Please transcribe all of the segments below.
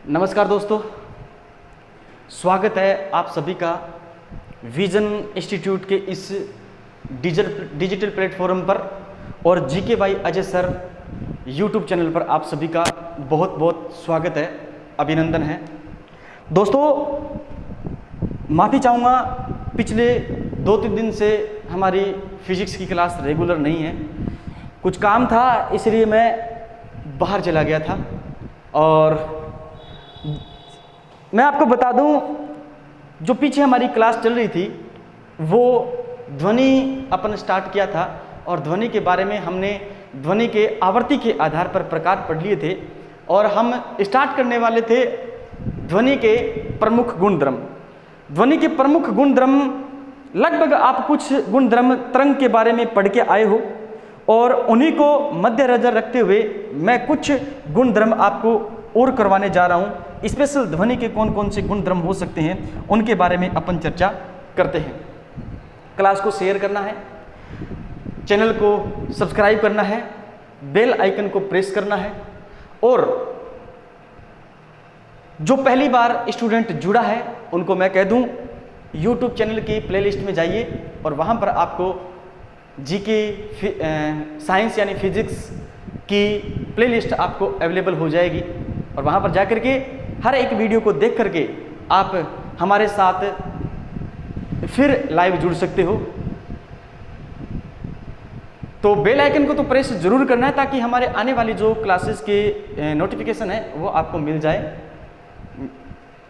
नमस्कार दोस्तों, स्वागत है आप सभी का विजन इंस्टीट्यूट के इस डिजिटल प्लेटफॉर्म पर और GK by Ajay sir YouTube channel पर आप सभी का बहुत बहुत स्वागत है, अभिनंदन है। दोस्तों, माफ़ी चाहूँगा, पिछले 2-3 दिन से हमारी फिजिक्स की क्लास रेगुलर नहीं है। कुछ काम था इसलिए मैं बाहर चला गया था। और मैं आपको बता दूं, जो पीछे हमारी क्लास चल रही थी वो ध्वनि अपन स्टार्ट किया था और ध्वनि के बारे में हमने ध्वनि के आवृत्ति के आधार पर प्रकार पढ़ लिए थे और हम स्टार्ट करने वाले थे ध्वनि के प्रमुख गुणधर्म। ध्वनि के प्रमुख गुणधर्म लगभग आप कुछ गुणधर्म तरंग के बारे में पढ़ के आए हो और उन्हीं को मद्देनजर रखते हुए मैं कुछ गुणधर्म आपको और करवाने जा रहा हूँ। स्पेशल ध्वनि के कौन कौन से गुणधर्म हो सकते हैं उनके बारे में अपन चर्चा करते हैं। क्लास को शेयर करना है, चैनल को सब्सक्राइब करना है, बेल आइकन को प्रेस करना है और जो पहली बार स्टूडेंट जुड़ा है उनको मैं कह दूं, यूट्यूब चैनल की प्लेलिस्ट में जाइए और वहाँ पर आपको जीके साइंस यानी फिजिक्स की प्लेलिस्ट आपको अवेलेबल हो जाएगी और वहाँ पर जाकर के हर एक वीडियो को देख करके आप हमारे साथ फिर लाइव जुड़ सकते हो। तो बेल आइकन को तो प्रेस जरूर करना है ताकि हमारे आने वाली जो क्लासेस के नोटिफिकेशन है वो आपको मिल जाए।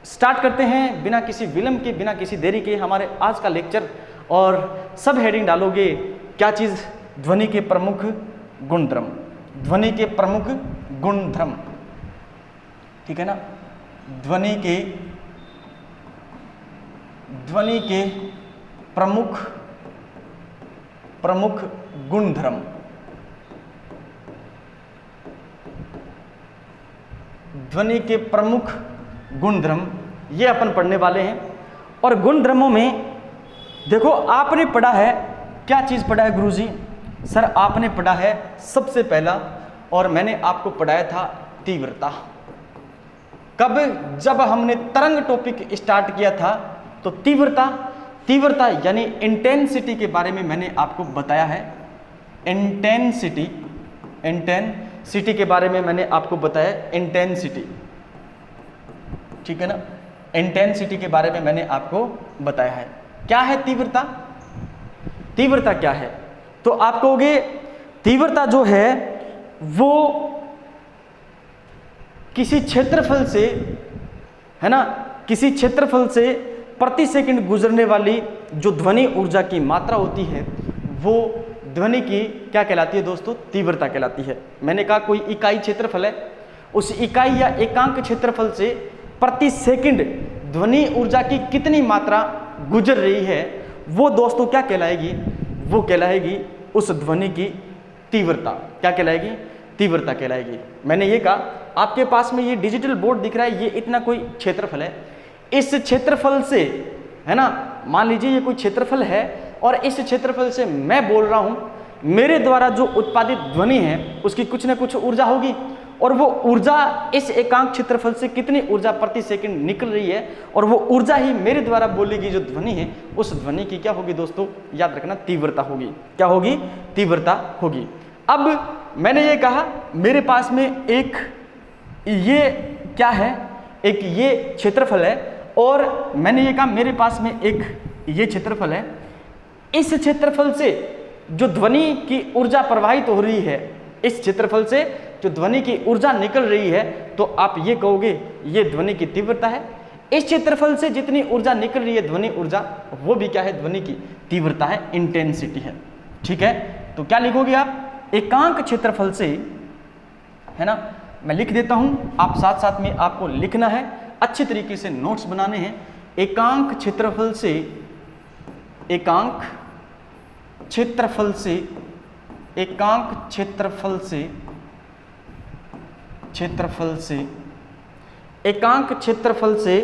स्टार्ट करते हैं बिना किसी विलंब के, बिना किसी देरी के हमारे आज का लेक्चर। और सब हेडिंग डालोगे क्या चीज़? ध्वनि के प्रमुख गुणधर्म। ध्वनि के प्रमुख गुणधर्म, ठीक है ना? ध्वनि के प्रमुख गुणधर्म। ध्वनि के प्रमुख गुणधर्म ये अपन पढ़ने वाले हैं। और गुणधर्मों में देखो, आपने पढ़ा है, क्या चीज़ पढ़ा है गुरुजी? सर आपने पढ़ा है सबसे पहला, और मैंने आपको पढ़ाया था तीव्रता। कब? जब हमने तरंग टॉपिक स्टार्ट किया था तो तीव्रता यानी इंटेंसिटी के बारे में मैंने आपको बताया है। इंटेंसिटी के बारे में मैंने आपको बताया, इंटेंसिटी, ठीक है ना? इंटेंसिटी के बारे में मैंने आपको बताया है। क्या है तीव्रता? तीव्रता क्या है? तो आप कहोगे तीव्रता जो है वो किसी क्षेत्रफल से, है ना, किसी क्षेत्रफल से प्रति सेकंड गुजरने वाली जो ध्वनि ऊर्जा की मात्रा होती है वो ध्वनि की क्या कहलाती है दोस्तों? तीव्रता कहलाती है। मैंने कहा कोई इकाई क्षेत्रफल है, उस इकाई या एकांक क्षेत्रफल से प्रति सेकंड ध्वनि ऊर्जा की कितनी मात्रा गुजर रही है वो दोस्तों क्या कहलाएगी? वो कहलाएगी उस ध्वनि की तीव्रता। क्या कहलाएगी? तीव्रता कहलाएगी। मैंने ये कहा, आपके पास में ये डिजिटल बोर्ड दिख रहा है, ये इतना कोई क्षेत्रफल है। इस क्षेत्रफल से, है ना, मान लीजिए ये कोई क्षेत्रफल है और इस क्षेत्रफल से मैं बोल रहा हूँ, मेरे द्वारा जो उत्पादित ध्वनि है उसकी कुछ ना कुछ ऊर्जा होगी और वो ऊर्जा इस एकांक क्षेत्रफल से कितनी ऊर्जा प्रति सेकंड निकल रही है और वो ऊर्जा ही मेरे द्वारा बोली गई जो ध्वनि है उस ध्वनि की क्या होगी दोस्तों? याद रखना, तीव्रता होगी। क्या होगी? तीव्रता होगी। अब मैंने ये कहा मेरे पास में एक ये क्या है, एक ये क्षेत्रफल है और मैंने ये कहा मेरे पास में एक ये क्षेत्रफल है। इस क्षेत्रफल से जो ध्वनि की ऊर्जा प्रवाहित हो रही है, इस क्षेत्रफल से जो ध्वनि की ऊर्जा निकल रही है, तो आप ये कहोगे ये ध्वनि की तीव्रता है। इस क्षेत्रफल से जितनी ऊर्जा निकल रही है ध्वनि ऊर्जा, वो भी क्या है? ध्वनि की तीव्रता है, इंटेंसिटी है, ठीक है? तो क्या लिखोगे आप? एकांक क्षेत्रफल से, है ना, मैं लिख देता हूं, आप साथ साथ में आपको लिखना है, अच्छे तरीके से नोट्स बनाने हैं। एकांक क्षेत्रफल से, एकांक क्षेत्रफल से, एकांक क्षेत्रफल से, क्षेत्रफल से, एकांक क्षेत्रफल से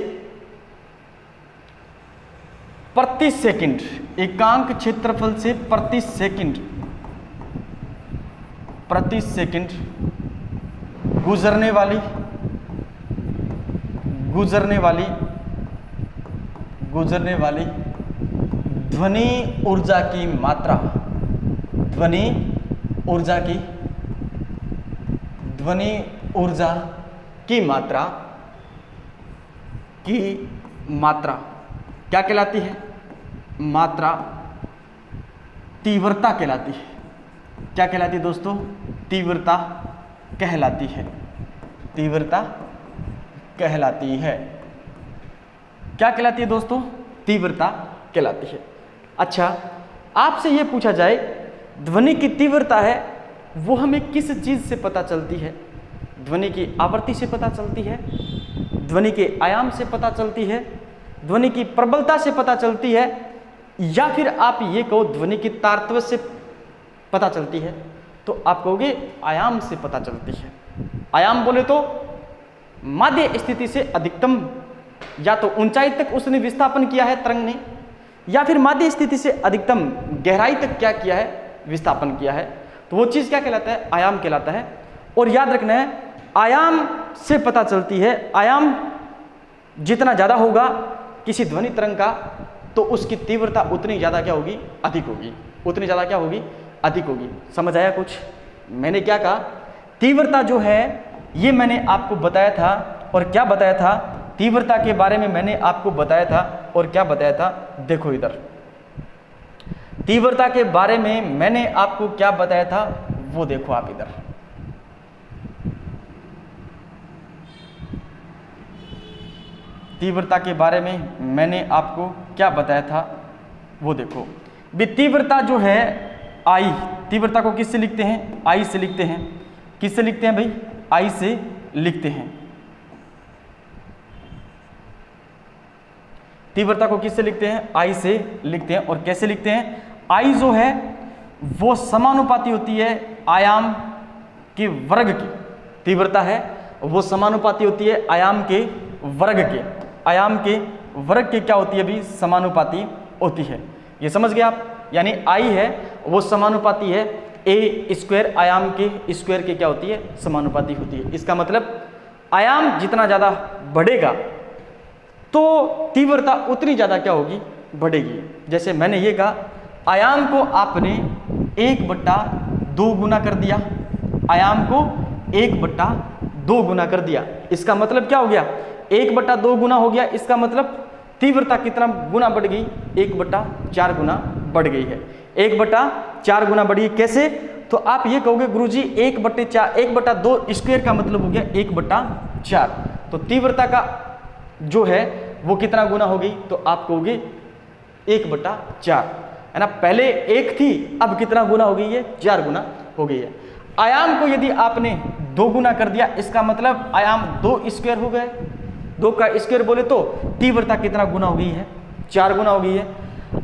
प्रति सेकंड, एकांक क्षेत्रफल से प्रति सेकंड गुजरने वाली गुजरने वाली ध्वनि ऊर्जा की मात्रा, ध्वनि ऊर्जा की मात्रा क्या कहलाती है? मात्रा तीव्रता कहलाती है। क्या कहलाती है दोस्तों? तीव्रता कहलाती है। तीव्रता कहलाती है। क्या कहलाती है दोस्तों? तीव्रता कहलाती है। अच्छा, आपसे यह पूछा जाए ध्वनि की तीव्रता है वो हमें किस चीज से पता चलती है? ध्वनि की आवृत्ति से पता चलती है, ध्वनि के आयाम से पता चलती है, ध्वनि की प्रबलता से पता चलती है, या फिर आप ये कहो ध्वनि की तारतम्य से पता चलती है? तो आप कहोगे आयाम से पता चलती है। आयाम बोले तो माध्य स्थिति से अधिकतम, या तो ऊंचाई तक उसने विस्थापन किया है तरंग ने, या फिर माध्य स्थिति से अधिकतम गहराई तक क्या किया है? विस्थापन किया है। तो वो चीज क्या कहलाता है? आयाम कहलाता है। और याद रखना है आयाम से पता चलती है। आयाम जितना ज्यादा होगा किसी ध्वनि तरंग का, तो उसकी तीव्रता उतनी ज्यादा क्या होगी? अधिक होगी। उतनी ज्यादा क्या होगी? अधिक होगी। समझ आया कुछ? मैंने क्या कहा? तीव्रता जो है ये मैंने आपको बताया था। और क्या बताया था? तीव्रता के बारे में मैंने आपको बताया था। और क्या बताया था? देखो इधर, तीव्रता के बारे में मैंने आपको क्या बताया था वो देखो आप इधर। तीव्रता के बारे में मैंने आपको क्या बताया था वो देखो। तीव्रता जो है आई, तीव्रता को किससे लिखते हैं? आई से लिखते हैं। किससे लिखते हैं भाई? आई से लिखते हैं। तीव्रता को किससे लिखते हैं? आई से लिखते हैं। और कैसे लिखते हैं? आई जो है वो समानुपाती होती है आयाम के वर्ग की। तीव्रता है वो समानुपाती होती है आयाम के वर्ग के। आयाम के वर्ग के क्या होती है भी? समानुपाती होती है। ये समझ गए आप? यानी आई है वो समानुपाती है ए स्क्वायर, आयाम के स्क्वायर के क्या होती है? समानुपाती होती है। इसका मतलब आयाम जितना ज़्यादा बढ़ेगा तो तीव्रता उतनी ज़्यादा क्या होगी? बढ़ेगी। जैसे मैंने ये कहा आयाम को आपने 1/2 गुना कर दिया, आयाम को 1/2 गुना कर दिया। इसका मतलब क्या हो गया? 1/2 गुना हो गया। इसका मतलब तीव्रता कितना गुना बढ़ गई? 1/4 गुना बढ़ गई है। 1/4 गुना बढ़ी। कैसे? तो आप ये कहोगे गुरुजी 1/2 स्क्वायर का मतलब हो गया 1/4। तो तीव्रता का जो है वो कितना गुना हो गई? तो आप कहोगे 1/4, है ना। पहले 1 थी, अब कितना गुना हो गई है? 4 गुना हो गई है। आयाम को यदि आपने 2 गुना कर दिया, इसका मतलब आयाम 2 स्क्वायर हो गए। 2 का स्क्वायर बोले तो तीव्रता कितना गुना हो गई है? 4 गुना हो गई है।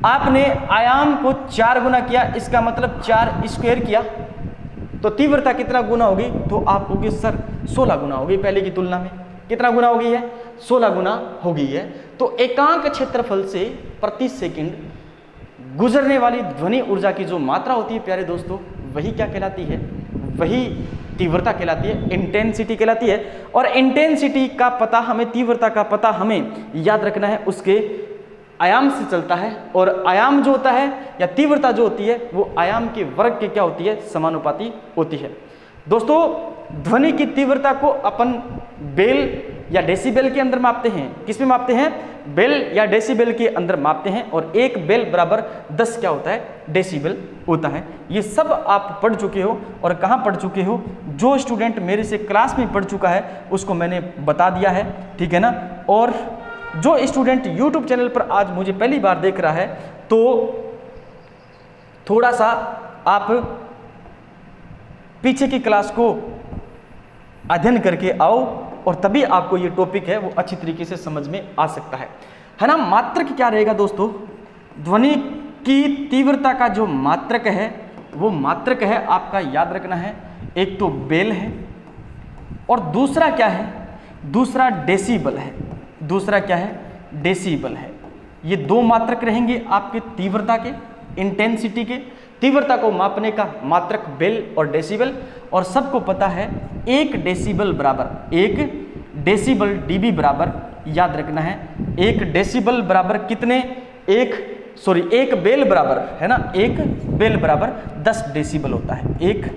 आपने आयाम को 4 गुना किया, इसका मतलब 4 स्क्वायर किया, तो तीव्रता कितना गुना होगी? तो आप कहोगे सर 16 गुना होगी। पहले की तुलना में कितना गुना हो गई है? 16 गुना हो गई है। तो एकांक क्षेत्रफल से प्रति सेकंड गुजरने वाली ध्वनि ऊर्जा की जो मात्रा होती है प्यारे दोस्तों, वही क्या कहलाती है? वही तीव्रता कहलाती है, इंटेंसिटी कहलाती है। और इंटेंसिटी का पता हमें, तीव्रता का पता हमें याद रखना है उसके आयाम से चलता है। और आयाम जो होता है या तीव्रता जो होती है वो आयाम के वर्ग के क्या होती है? समानुपाती होती है। दोस्तों ध्वनि की तीव्रता को अपन बेल या डेसिबल के अंदर मापते हैं। किस में मापते हैं? बेल या डेसिबल के अंदर मापते हैं। और 1 बेल बराबर 10 क्या होता है? डेसिबल होता है। ये सब आप पढ़ चुके हो। और कहाँ पढ़ चुके हो? जो स्टूडेंट मेरे से क्लास में पढ़ चुका है उसको मैंने बता दिया है, ठीक है ना। और जो स्टूडेंट YouTube चैनल पर आज मुझे पहली बार देख रहा है तो थोड़ा सा आप पीछे की क्लास को अध्ययन करके आओ और तभी आपको ये टॉपिक है वो अच्छी तरीके से समझ में आ सकता है ना। मात्रक क्या रहेगा दोस्तों? ध्वनि की तीव्रता का जो मात्रक है वो मात्रक है आपका, याद रखना है, एक तो बेल है और दूसरा क्या है? दूसरा डेसिबल है। दूसरा क्या है? डेसिबल है। ये 2 मात्रक रहेंगे आपके तीव्रता के, इंटेंसिटी के। तीव्रता को मापने का मात्रक बेल और डेसिबल। और सबको पता है 1 डेसिबल बराबर 1 डेसिबल डीबी बराबर याद रखना है। 1 डेसिबल बराबर कितने, एक बेल बराबर, है ना, 1 बेल बराबर 10 डेसिबल होता है। 1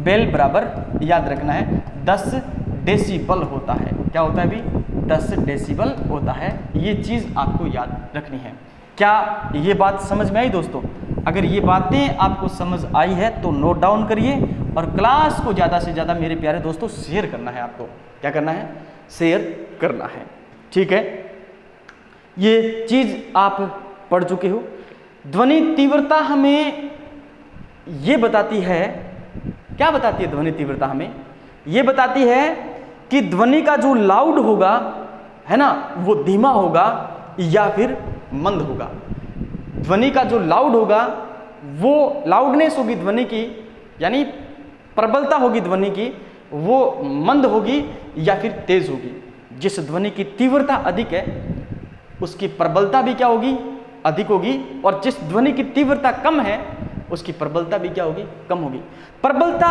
बेल बराबर याद रखना है 10 डेसिबल होता है। क्या होता है अभी, 10 डेसिबल होता है। ये चीज़ आपको याद रखनी है। क्या ये बात समझ में आई दोस्तों? अगर ये बातें आपको समझ आई है तो नोट डाउन करिए और क्लास को ज़्यादा से ज़्यादा मेरे प्यारे दोस्तों शेयर करना है। आपको क्या करना है, शेयर करना है, ठीक है। ये चीज़ आप पढ़ चुके हो। ध्वनि तीव्रता हमें ये बताती है, क्या बताती है ध्वनि तीव्रता हमें? ये बताती है कि ध्वनि का जो लाउड होगा, है ना, वो धीमा होगा या फिर मंद होगा। ध्वनि का जो लाउड होगा, वो लाउडनेस होगी ध्वनि की, यानी प्रबलता होगी ध्वनि की, वो मंद होगी या फिर तेज होगी। जिस ध्वनि की तीव्रता अधिक है उसकी प्रबलता भी क्या होगी, अधिक होगी, और जिस ध्वनि की तीव्रता कम है उसकी प्रबलता भी क्या होगी, कम होगी। प्रबलता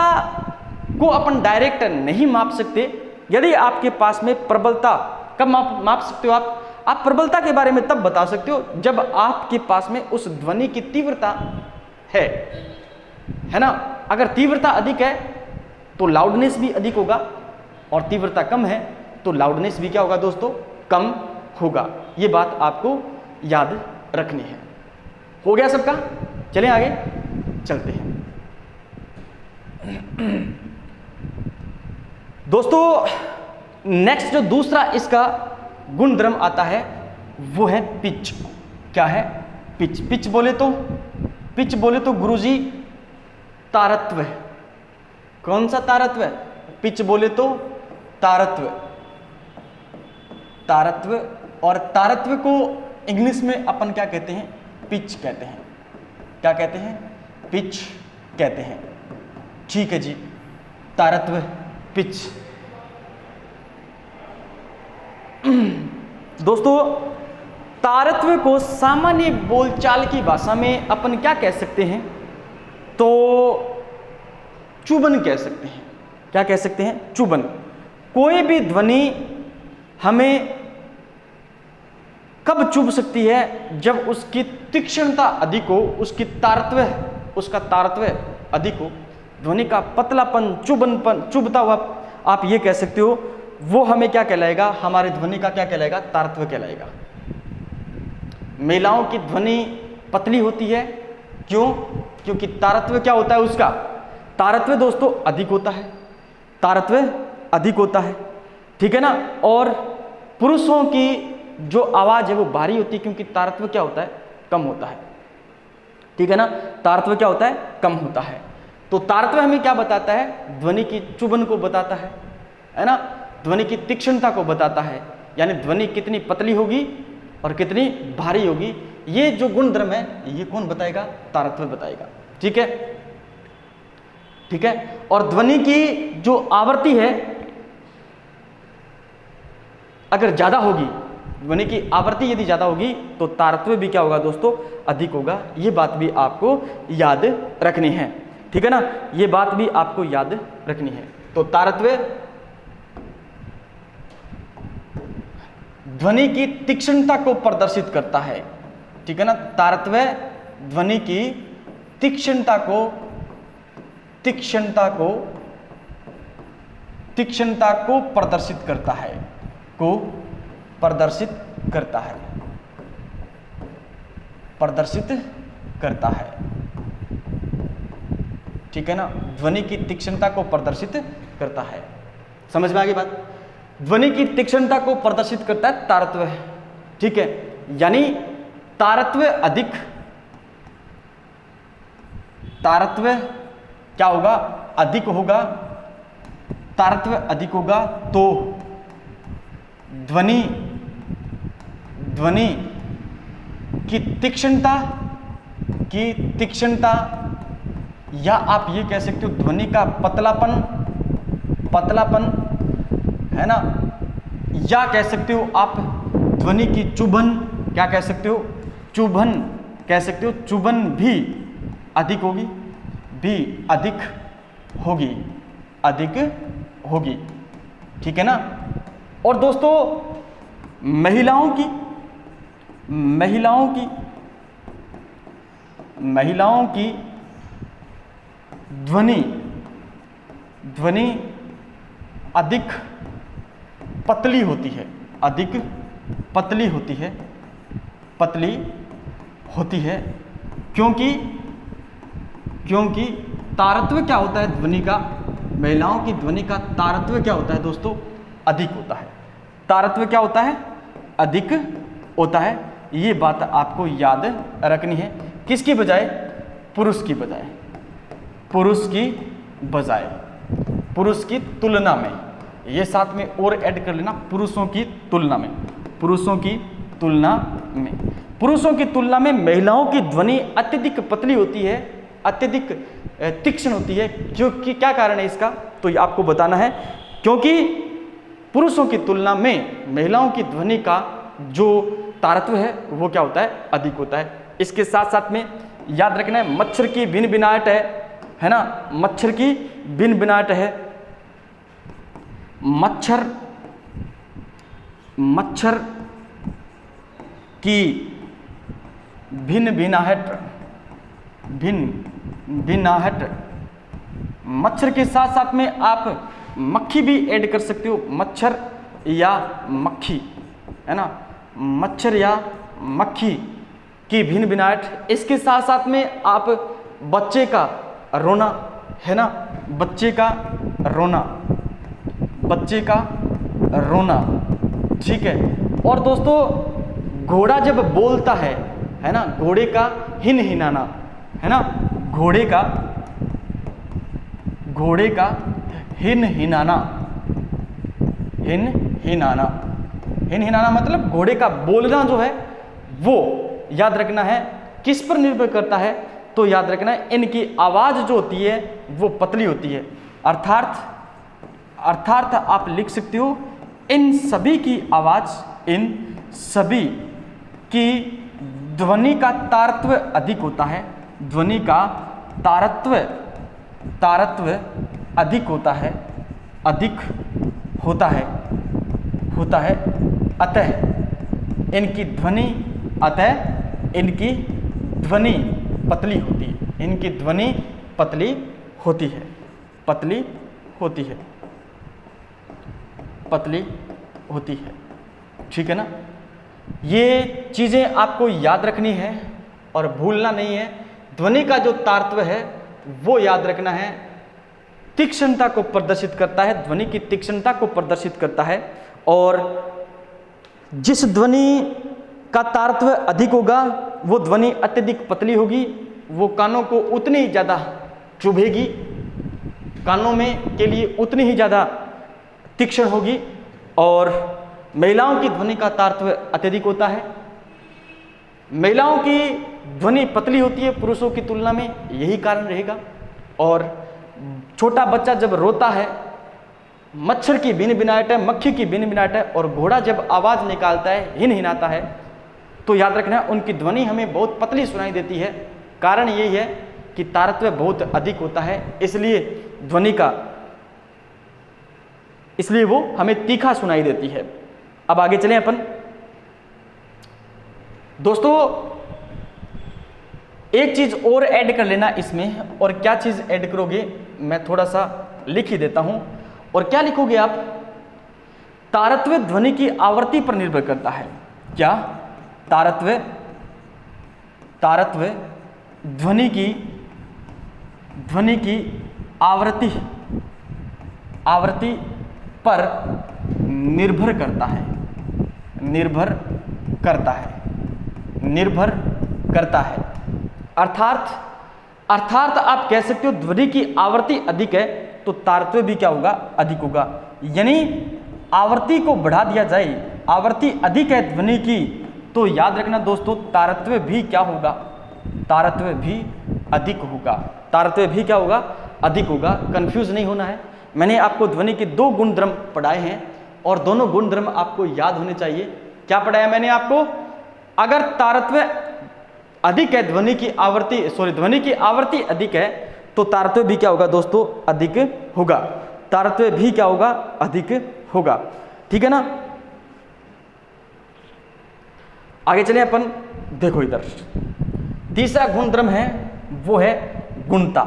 को अपन डायरेक्ट नहीं माप सकते। यदि आपके पास में प्रबलता कब माप सकते हो आप प्रबलता के बारे में तब बता सकते हो जब आपके पास में उस ध्वनि की तीव्रता है ना। अगर तीव्रता अधिक है तो लाउडनेस भी अधिक होगा, और तीव्रता कम है तो लाउडनेस भी क्या होगा दोस्तों, कम होगा। ये बात आपको याद रखनी है। हो गया सबका? चलें आगे चलते हैं दोस्तों। नेक्स्ट जो दूसरा इसका गुणधर्म आता है वो है पिच। क्या है? पिच। पिच बोले तो गुरुजी तारत्व। कौन सा तारत्व? पिच बोले तो तारत्व। और तारत्व को इंग्लिश में अपन क्या कहते हैं, पिच कहते हैं। क्या कहते हैं? पिच कहते हैं। ठीक है जी, तारत्व, पिच। दोस्तों, तारत्व को सामान्य बोलचाल की भाषा में अपन क्या कह सकते हैं, तो चुभन कह सकते हैं। क्या कह सकते हैं? चुभन। कोई भी ध्वनि हमें कब चुभ सकती है? जब उसकी तीक्ष्णता अधिक हो, उसका तारत्व अधिक हो। ध्वनि का पतलापन, चुभता हुआ आप ये कह सकते हो, वो हमें क्या कहलाएगा, हमारे ध्वनि का क्या कहलाएगा, तारत्व कहलाएगा। महिलाओं की ध्वनि पतली होती है, क्यों? क्योंकि तारत्व क्या होता है उसका, तारत्व दोस्तों अधिक होता है, तारत्व अधिक होता है, ठीक है ना। और पुरुषों की जो आवाज़ है वो भारी होती है, क्योंकि तारत्व क्या होता है, कम होता है, ठीक है ना। तारत्व क्या होता है, कम होता है। तो तारत्व हमें क्या बताता है, ध्वनि की चुभन को बताता है ना, ध्वनि की तीक्ष्णता को बताता है, यानी ध्वनि कितनी पतली होगी और कितनी भारी होगी। ये जो गुणधर्म है ये कौन बताएगा, तारत्व बताएगा, ठीक है, ठीक है। और ध्वनि की जो आवृत्ति है अगर ज्यादा होगी, ध्वनि की आवृत्ति यदि ज्यादा होगी तो तारत्व भी क्या होगा दोस्तों, अधिक होगा। ये बात भी आपको याद रखनी है, ठीक है ना, ये बात भी आपको याद रखनी है। तो तारत्व ध्वनि की तीक्ष्णता को प्रदर्शित करता है, ठीक है ना। तारत्व ध्वनि की तीक्ष्णता को प्रदर्शित करता है, ठीक है ना। ध्वनि की तीक्ष्णता को प्रदर्शित करता है। समझ में आ गई बात? ध्वनि की तीक्ष्णता को प्रदर्शित करता है तारत्व, ठीक है। यानी तारत्व क्या होगा, अधिक होगा। तारत्व अधिक होगा तो ध्वनि की तीक्ष्णता या आप ये कह सकते हो ध्वनि का पतलापन है ना, या कह सकते हो आप ध्वनि की चुभन, क्या कह सकते हो, चुभन कह सकते हो। चुभन भी अधिक होगी, ठीक है ना। और दोस्तों महिलाओं की ध्वनि अधिक पतली होती है, अधिक पतली होती है क्योंकि तारत्व क्या होता है ध्वनि का, महिलाओं की ध्वनि का तारत्व क्या होता है दोस्तों, अधिक होता है। तारत्व क्या होता है, अधिक होता है। ये बात आपको याद रखनी है, किसकी बजाय, पुरुष की तुलना में। ये साथ में और ऐड कर लेना, पुरुषों की तुलना में महिलाओं की ध्वनि अत्यधिक पतली होती है, अत्यधिक तीक्ष्ण होती है। क्योंकि क्या कारण है इसका, तो ये आपको बताना है। क्योंकि पुरुषों की तुलना में महिलाओं की ध्वनि का जो तारत्व है वो क्या होता है, अधिक होता है। इसके साथ साथ में याद रखना है, मच्छर की भिनभिनाहट है ना, मच्छर की भिनभिनाहट है। मच्छर की भिनभिनाहट, मच्छर के साथ साथ में आप मक्खी भी ऐड कर सकते हो, मच्छर या मक्खी, है ना, मच्छर या मक्खी की भिनभिनाहट। इसके साथ साथ में आप बच्चे का रोना, है ना, बच्चे का रोना, ठीक है। और दोस्तों घोड़ा जब बोलता है ना, घोड़े का हिनहिनाना, है ना, घोड़े का हिनहिनाना मतलब घोड़े का बोलना जो है वो याद रखना है किस पर निर्भर करता है, तो याद रखना है इनकी आवाज जो होती है वो पतली होती है। अर्थात आप लिख सकते हो इन सभी की ध्वनि का तारत्व अधिक होता है, ध्वनि का तारत्व अधिक होता है। अतः इनकी ध्वनि पतली होती है, ठीक है ना। ये चीज़ें आपको याद रखनी है और भूलना नहीं है। ध्वनि का जो तारत्व है वो याद रखना है, तीक्ष्णता को प्रदर्शित करता है, ध्वनि की तीक्ष्णता को प्रदर्शित करता है। और जिस ध्वनि का तारत्व अधिक होगा वो ध्वनि अत्यधिक पतली होगी, वो कानों को उतनी ही ज़्यादा चुभेगी, कानों में के लिए उतनी ही ज़्यादा तीक्ष्ण होगी। और महिलाओं की ध्वनि का तारत्व अत्यधिक होता है, महिलाओं की ध्वनि पतली होती है पुरुषों की तुलना में, यही कारण रहेगा। और छोटा बच्चा जब रोता है, मच्छर की भिनभिनाहट है, मक्खी की भिनभिनाहट है, और घोड़ा जब आवाज़ निकालता है, हिनहिनाता है, तो याद रखना उनकी ध्वनि हमें बहुत पतली सुनाई देती है। कारण यही है कि तारत्व बहुत अधिक होता है, इसलिए वो हमें तीखा सुनाई देती है। अब आगे चलें अपन। दोस्तों एक चीज और ऐड कर लेना इसमें, और क्या चीज ऐड करोगे मैं थोड़ा सा लिख ही देता हूं। और क्या लिखोगे आप, तारत्व ध्वनि की आवृत्ति पर निर्भर करता है। क्या, तारत्व ध्वनि की आवृत्ति पर निर्भर करता है। अर्थात आप कह सकते हो ध्वनि की आवृत्ति अधिक है तो तारत्व भी क्या होगा, अधिक होगा। यानी आवृत्ति को बढ़ा दिया जाए, आवृत्ति अधिक है ध्वनि की, तो याद रखना दोस्तों तारत्व भी क्या होगा, तारत्व भी अधिक होगा, अधिक होगा। कंफ्यूज नहीं होना है। मैंने आपको ध्वनि के 2 गुणधर्म पढ़ाए हैं और दोनों गुणधर्म आपको याद होने चाहिए। क्या पढ़ाया मैंने आपको, अगर तारत्व अधिक है, ध्वनि की आवृत्ति अधिक है तो तारत्व भी क्या होगा दोस्तों, अधिक होगा। तारत्व भी क्या होगा, अधिक होगा। ठीक है ना। आगे चले अपन, देखो इधर तीसरा गुणधर्म है वो है गुणता।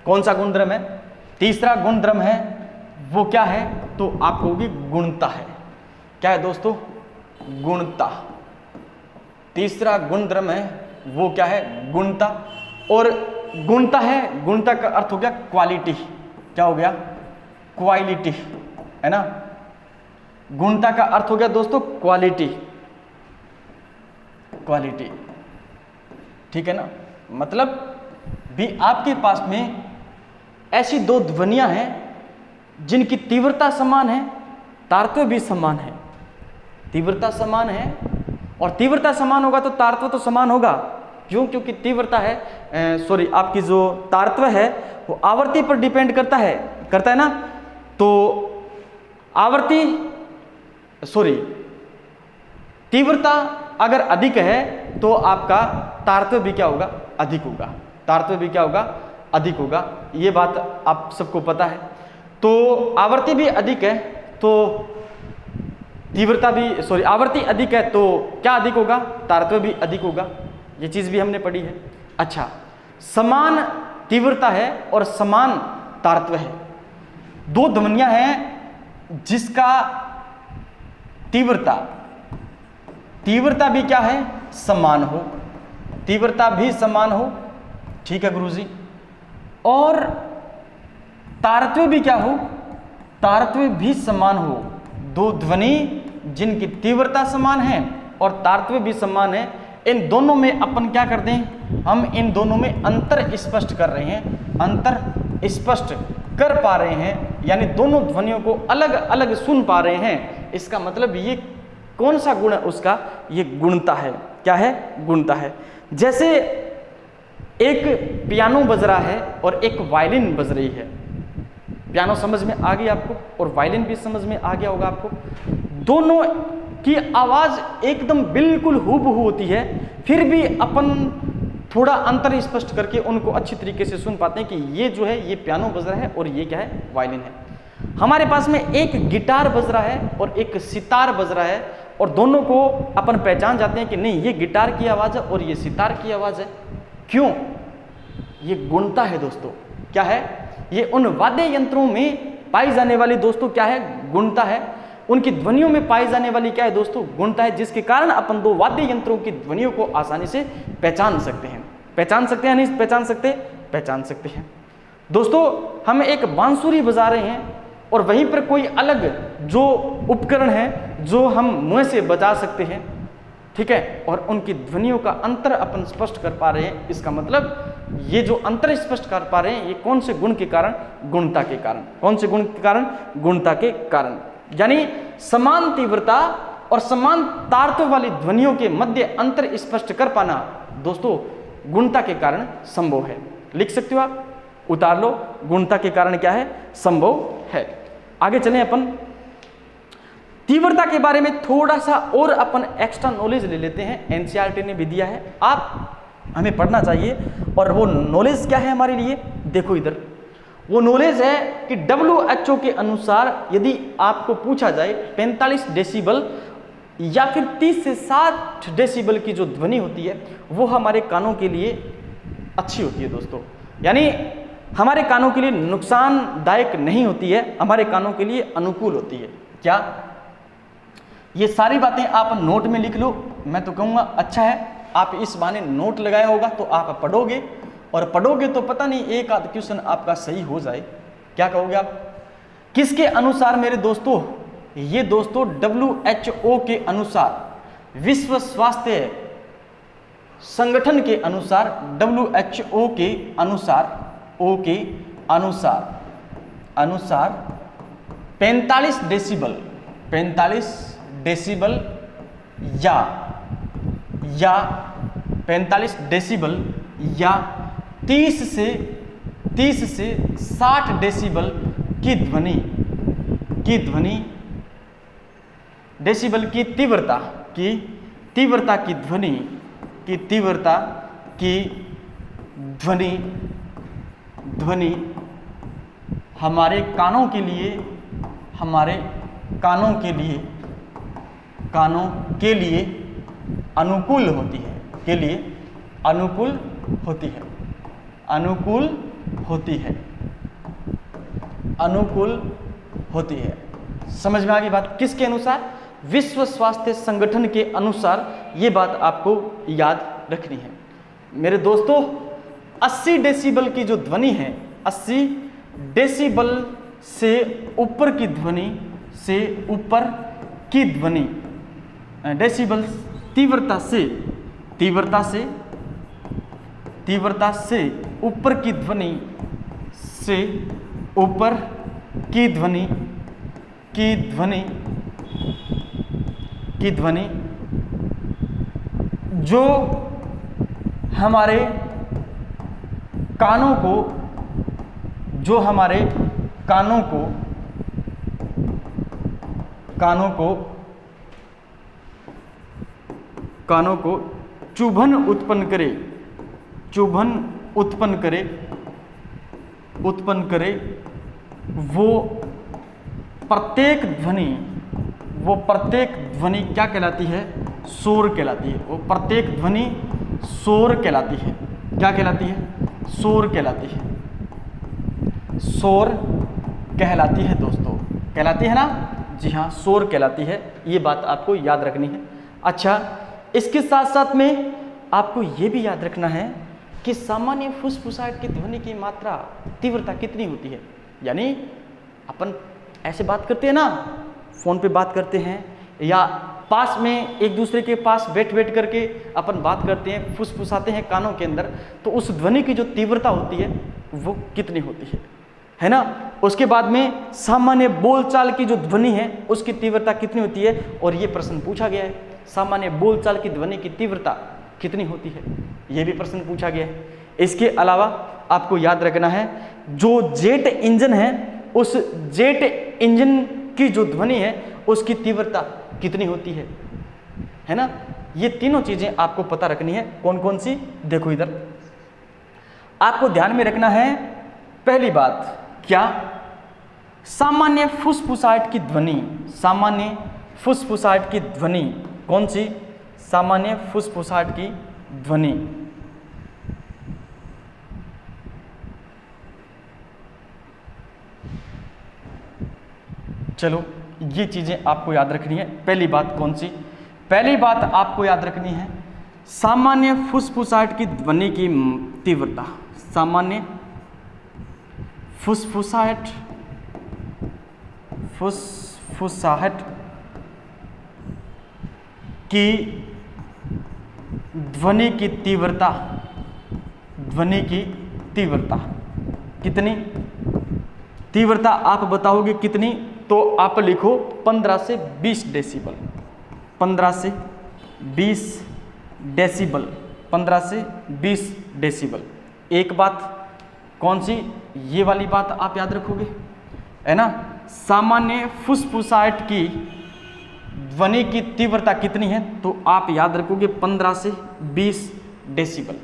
कौन सा गुणधर्म है? तीसरा गुणधर्म है वो क्या है? तो आपको होगी गुणता है। क्या है दोस्तों? गुणता। तीसरा गुणधर्म है वो क्या है? गुणता। और गुणता है, गुणता का अर्थ हो गया क्वालिटी। क्या हो गया? क्वालिटी, है ना। गुणता का अर्थ हो गया दोस्तों क्वालिटी, क्वालिटी, ठीक है ना। मतलब भी आपके पास में ऐसी दो ध्वनियां हैं जिनकी तीव्रता समान है, तारतम्य भी समान है। तीव्रता समान है, और तीव्रता समान होगा तो तारतम्य तो समान होगा। क्यों? क्योंकि तीव्रता है आपकी जो तारतम्य है वो आवर्ती पर डिपेंड करता है ना। तो आवर्ती तीव्रता अगर अधिक है तो आपका तारतम्य भी क्या होगा? अधिक होगा। तारतम्य भी क्या होगा? अधिक होगा। ये बात आप सबको पता है। तो आवर्ती भी अधिक है तो तीव्रता भी आवर्ती अधिक है तो क्या अधिक होगा? तारतम्य भी अधिक होगा। ये चीज भी हमने पढ़ी है। अच्छा, समान तीव्रता है और समान तारतम्य है। दो ध्वनियां हैं जिसका तीव्रता भी क्या है? समान हो। तीव्रता भी समान हो, ठीक है गुरुजी। और तारतम्य भी क्या हो? तारतम्य भी समान हो। दो ध्वनि जिनकी तीव्रता समान है और तारतम्य भी समान है, इन दोनों में अपन क्या करते हैं? हम इन दोनों में अंतर स्पष्ट कर रहे हैं, अंतर स्पष्ट कर पा रहे हैं, यानी दोनों ध्वनियों को अलग अलग सुन पा रहे हैं। इसका मतलब ये कौन सा गुण है उसका? ये गुणता है। क्या है? गुणता है। जैसे एक पियानो बज रहा है और एक वायलिन बज रही है। पियानो समझ में आ गई आपको और वायलिन भी समझ में आ गया होगा आपको। दोनों की आवाज एकदम बिल्कुल हूबहू होती है, फिर भी अपन थोड़ा अंतर स्पष्ट करके उनको अच्छी तरीके से सुन पाते हैं कि ये जो है ये पियानो बज रहा है और ये क्या है? वायलिन है। हमारे पास में एक गिटार बज रहा है और एक सितार बज रहा है, और दोनों को अपन पहचान जाते हैं कि नहीं ये गिटार की आवाज है और ये सितार की आवाज है। क्यों? ये गुणता है दोस्तों। क्या है? ये उन वाद्य यंत्रों में पाई जाने वाली दोस्तों क्या है? गुणता है। उनकी ध्वनियों में पाई जाने वाली क्या है दोस्तों? गुणता है, जिसके कारण अपन दो वाद्य यंत्रों की ध्वनियों को आसानी से पहचान सकते हैं। पहचान सकते हैं? नहीं पहचान सकते? पहचान सकते हैं। दोस्तों हम एक बांसुरी बजा रहे हैं और वहीं पर कोई अलग जो उपकरण है जो हम मुंह से बजा सकते हैं, ठीक है, और उनकी ध्वनियों का अंतर अपन स्पष्ट कर पा रहे हैं। इसका मतलब ये जो अंतर स्पष्ट कर पा रहे हैं ये कौन से गुण के कारण? गुणता के कारण। कौन से गुण के कारण? गुणता के कारण। यानी समान तीव्रता और समान तारतम्य वाली ध्वनियों के मध्य अंतर स्पष्ट कर पाना दोस्तों गुणता के कारण संभव है। लिख सकते हो आप, उतार लो। गुणता के कारण क्या है? संभव है। आगे चलें अपन तीव्रता के बारे में थोड़ा सा और अपन एक्स्ट्रा नॉलेज ले लेते हैं। एनसीईआरटी ने भी दिया है, आप हमें पढ़ना चाहिए। और वो नॉलेज क्या है हमारे लिए? देखो इधर, वो नॉलेज है कि WHO के अनुसार यदि आपको पूछा जाए 45 डेसिबल या फिर 30 से 60 डेसिबल की जो ध्वनि होती है वो हमारे कानों के लिए अच्छी होती है दोस्तों। यानी हमारे कानों के लिए नुकसानदायक नहीं होती है, हमारे कानों के लिए अनुकूल होती है। क्या? ये सारी बातें आप नोट में लिख लो। मैं तो कहूँगा अच्छा है आप इस बहाने नोट लगाया होगा तो आप पढ़ोगे, और पढ़ोगे तो पता नहीं एक आध क्वेश्चन आपका सही हो जाए। क्या कहोगे आप? किसके अनुसार मेरे दोस्तों? ये दोस्तों WHO के अनुसार, विश्व स्वास्थ्य संगठन के अनुसार, WHO के अनुसार 45 डेसिबल या 45 डेसिबल या 30 से 60 डेसिबल की ध्वनि डेसिबल की तीव्रता की ध्वनि हमारे कानों के लिए अनुकूल होती है, के लिए अनुकूल होती है, अनुकूल होती है, अनुकूल होती है। समझ में आ गई बात? किसके अनुसार? विश्व स्वास्थ्य संगठन के अनुसार। ये बात आपको याद रखनी है मेरे दोस्तों। 80 डेसिबल की जो ध्वनि है, 80 डेसिबल से ऊपर की ध्वनि, से ऊपर की ध्वनि, डेसिबल तीव्रता से, तीव्रता से, तीव्रता से ऊपर की ध्वनि, से ऊपर की ध्वनि, की ध्वनि, की ध्वनि जो हमारे कानों को, जो हमारे कानों को, कानों को, कानों को चुभन उत्पन्न करे, चुभन उत्पन्न करे, उत्पन्न करे, वो प्रत्येक ध्वनि, वो प्रत्येक ध्वनि क्या कहलाती है? शोर कहलाती है। वो प्रत्येक ध्वनि शोर कहलाती है। क्या कहलाती है? शोर कहलाती है। शोर कहलाती है दोस्तों, कहलाती है ना? जी हाँ, शोर कहलाती है। ये बात आपको याद रखनी है। अच्छा, इसके साथ साथ में आपको ये भी याद रखना है कि सामान्य फुसफुसाहट की ध्वनि की मात्रा, तीव्रता कितनी होती है। यानी अपन ऐसे बात करते हैं ना, फ़ोन पे बात करते हैं, या पास में एक दूसरे के पास बैठ करके अपन बात करते हैं, फुसफुसाते हैं कानों के अंदर, तो उस ध्वनि की जो तीव्रता होती है वो कितनी होती है ना? उसके बाद में सामान्य बोलचाल की जो ध्वनि है उसकी तीव्रता कितनी होती है, और ये प्रश्न पूछा गया है, सामान्य बोलचाल की ध्वनि की तीव्रता कितनी होती है, ये भी प्रश्न पूछा गया है। इसके अलावा आपको याद रखना है, जो जेट इंजन है उस जेट इंजन की जो ध्वनि है उसकी तीव्रता कितनी होती है ना? ये तीनों चीजें आपको पता रखनी है। कौन कौन सी? देखो इधर आपको ध्यान में रखना है। पहली बात क्या? सामान्य फुसफुसाहट की ध्वनि, सामान्य फुसफुसाहट की ध्वनि कौन सी? सामान्य फुसफुसाहट की ध्वनि चलो ये चीजें आपको याद रखनी है। पहली बात कौन सी? पहली बात आपको याद रखनी है सामान्य फुसफुसाहट की ध्वनि की तीव्रता, सामान्य फुसफुसाहट, फुसफुसाहट की ध्वनि की तीव्रता, ध्वनि की तीव्रता कितनी? तीव्रता आप बताओगे कितनी, तो आप लिखो 15 से 20 डेसिबल, 15 से 20 डेसिबल, 15 से 20 डेसिबल। एक बात कौन सी? ये वाली बात आप याद रखोगे, है ना? सामान्य फुसफुसाहट की ध्वनि की तीव्रता कितनी है, तो आप याद रखोगे 15 से 20 डेसिबल।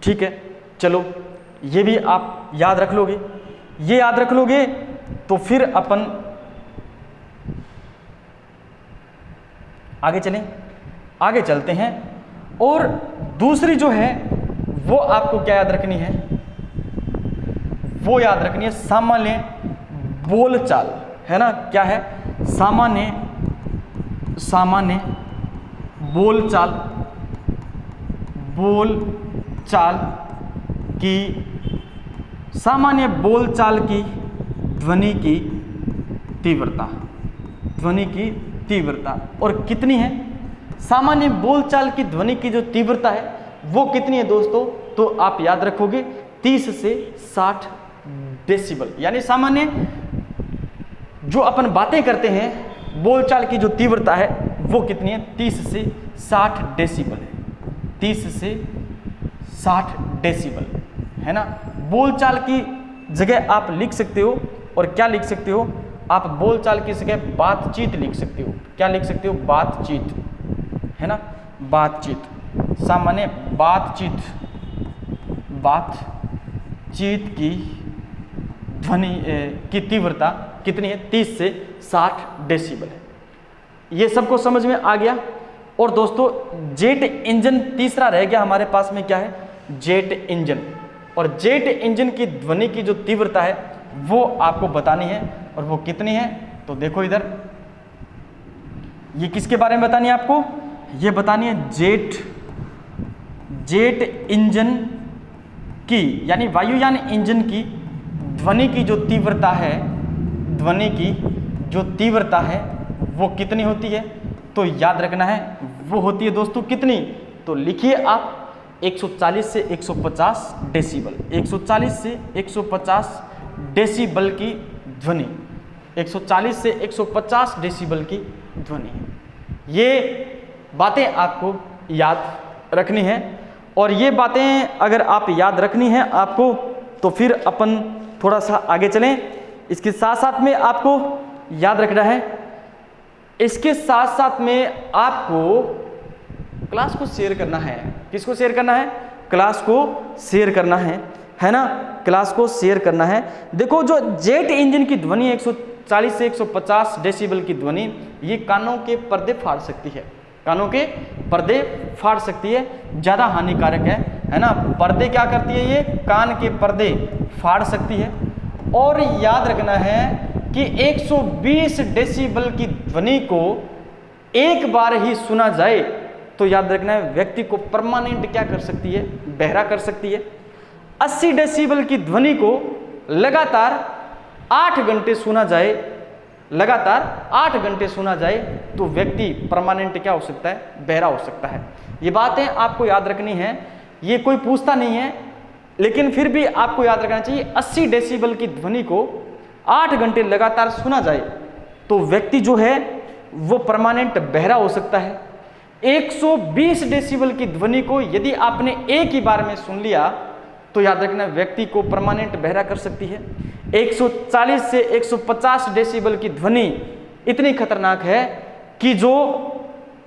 ठीक है, चलो ये भी आप याद रख लोगे। ये याद रख लोगे तो फिर अपन आगे चलें, आगे चलते हैं। और दूसरी जो है वो आपको क्या याद रखनी है? वो याद रखनी है सामान्य बोलचाल, है ना? क्या है? सामान्य, सामान्य बोलचाल, बोलचाल की, सामान्य बोलचाल की ध्वनि की तीव्रता, ध्वनि की तीव्रता। और कितनी है? सामान्य बोलचाल की ध्वनि की जो तीव्रता है वो कितनी है दोस्तों? तो आप याद रखोगे 30 से 60 डेसिबल। यानी सामान्य जो अपन बातें करते हैं, बोलचाल की जो तीव्रता है वो कितनी है? 30 से 60 डेसिबल है, 30 से 60 डेसिबल, है ना? बोलचाल की जगह आप लिख सकते हो, और क्या लिख सकते हो आप? बोलचाल की जगह बातचीत लिख सकते हो। क्या लिख सकते हो? बातचीत, है ना? बातचीत, सामान्य बातचीत, बातचीत की ध्वनि की तीव्रता कितनी है? 30 से 60 डेसिबल है। ये सबको समझ में आ गया? और दोस्तों जेट इंजन तीसरा रह गया हमारे पास में, क्या है, जेट इंजन। और जेट इंजन की ध्वनि की जो तीव्रता है वो आपको बतानी है, और वो कितनी है, तो देखो इधर, ये किसके बारे में बतानी है आपको, ये बतानी है जेट इंजन की, यानी वायुयान इंजन की ध्वनि की जो तीव्रता है, ध्वनि की जो तीव्रता है वो कितनी होती है, तो याद रखना है वो होती है दोस्तों कितनी, तो लिखिए आप 140 से 150 डेसिबल, 140 से 150 डेसिबल की ध्वनि, 140 से 150 डेसिबल की ध्वनि है। ये बातें आपको याद रखनी है, और ये बातें अगर आप याद रखनी है आपको, तो फिर अपन थोड़ा सा आगे चलें। इसके साथ साथ में आपको याद रखना है, इसके साथ साथ में आपको क्लास को शेयर करना है। किसको शेयर करना है, क्लास को शेयर करना है ना, क्लास को शेयर करना है। देखो जो जेट इंजन की ध्वनि 140 से 150 डेसिबल की ध्वनि, ये कानों के पर्दे फाड़ सकती है, कानों के पर्दे फाड़ सकती है, ज़्यादा हानिकारक है ना। पर्दे क्या करती है, ये कान के पर्दे फाड़ सकती है। और याद रखना है कि 120 डेसिबल की ध्वनि को एक बार ही सुना जाए तो याद रखना है व्यक्ति को परमानेंट क्या कर सकती है, बहरा कर सकती है। 80 डेसिबल की ध्वनि को लगातार 8 घंटे सुना जाए, लगातार 8 घंटे सुना जाए तो व्यक्ति परमानेंट क्या हो सकता है, बहरा हो सकता है। ये बातें आपको याद रखनी है, ये कोई पूछता नहीं है, लेकिन फिर भी आपको याद रखना चाहिए 80 डेसिबल की ध्वनि को 8 घंटे लगातार सुना जाए तो व्यक्ति जो है वो परमानेंट बहरा हो सकता है। 120 डेसिबल की ध्वनि को यदि आपने एक ही बार में सुन लिया तो याद रखना व्यक्ति को परमानेंट बहरा कर सकती है। 140 से 150 डेसिबल की ध्वनि इतनी खतरनाक है कि जो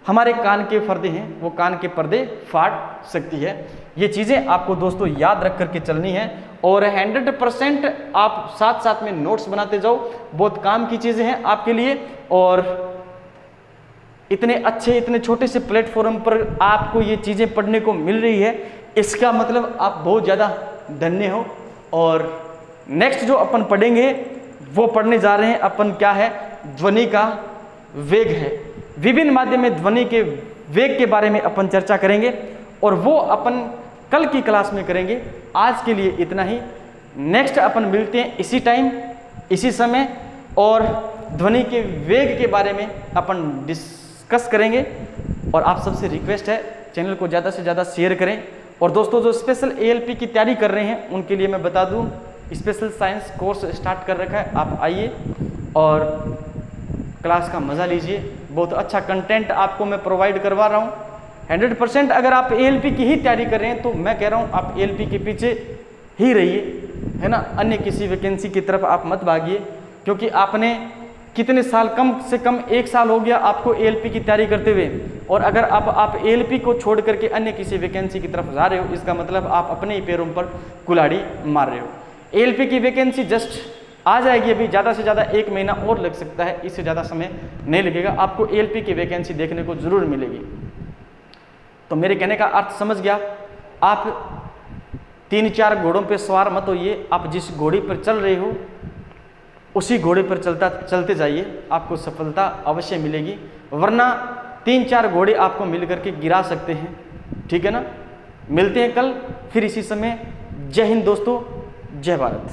हमारे कान के पर्दे हैं वो कान के पर्दे फाड़ सकती है। ये चीज़ें आपको दोस्तों याद रख करके चलनी है, और 100% आप साथ साथ में नोट्स बनाते जाओ, बहुत काम की चीज़ें हैं आपके लिए। और इतने अच्छे, इतने छोटे से प्लेटफॉर्म पर आपको ये चीज़ें पढ़ने को मिल रही है, इसका मतलब आप बहुत ज़्यादा धन्य हो। और नेक्स्ट जो अपन पढ़ेंगे वो पढ़ने जा रहे हैं अपन, क्या है, ध्वनि का वेग है। विभिन्न माध्यम में ध्वनि के वेग के बारे में अपन चर्चा करेंगे, और वो अपन कल की क्लास में करेंगे। आज के लिए इतना ही, नेक्स्ट अपन मिलते हैं इसी टाइम इसी समय, और ध्वनि के वेग के बारे में अपन डिस्कस करेंगे। और आप सबसे रिक्वेस्ट है चैनल को ज़्यादा से ज़्यादा शेयर करें। और दोस्तों जो स्पेशल ALP की तैयारी कर रहे हैं उनके लिए मैं बता दूं, स्पेशल साइंस कोर्स स्टार्ट कर रखा है, आप आइए और क्लास का मज़ा लीजिए। बहुत अच्छा कंटेंट आपको मैं प्रोवाइड करवा रहा हूँ। 100% अगर आप ALP की ही तैयारी कर रहे हैं तो मैं कह रहा हूँ आप ALP के पीछे ही रहिए, है ना, अन्य किसी वैकेंसी की तरफ आप मत भागिए, क्योंकि आपने कितने साल, कम से कम 1 साल हो गया आपको ALP की तैयारी करते हुए, और अगर आप ALP को छोड़ करके अन्य किसी वैकेंसी की तरफ जा रहे हो, इसका मतलब आप अपने ही पैरों पर कुल्हाड़ी मार रहे हो। ALP की वैकेंसी जस्ट आ जाएगी, अभी ज़्यादा से ज़्यादा 1 महीना और लग सकता है, इससे ज़्यादा समय नहीं लगेगा, आपको ALP की वैकेंसी देखने को ज़रूर मिलेगी। तो मेरे कहने का अर्थ समझ गया। आप 3-4 घोड़ों पे सवार मत होइए, आप जिस घोड़ी पर चल रहे हो उसी घोड़े पर चलते जाइए, आपको सफलता अवश्य मिलेगी, वरना 3-4 घोड़े आपको मिल करके गिरा सकते हैं। ठीक है ना, मिलते हैं कल फिर इसी समय। जय हिंद दोस्तों, जय भारत।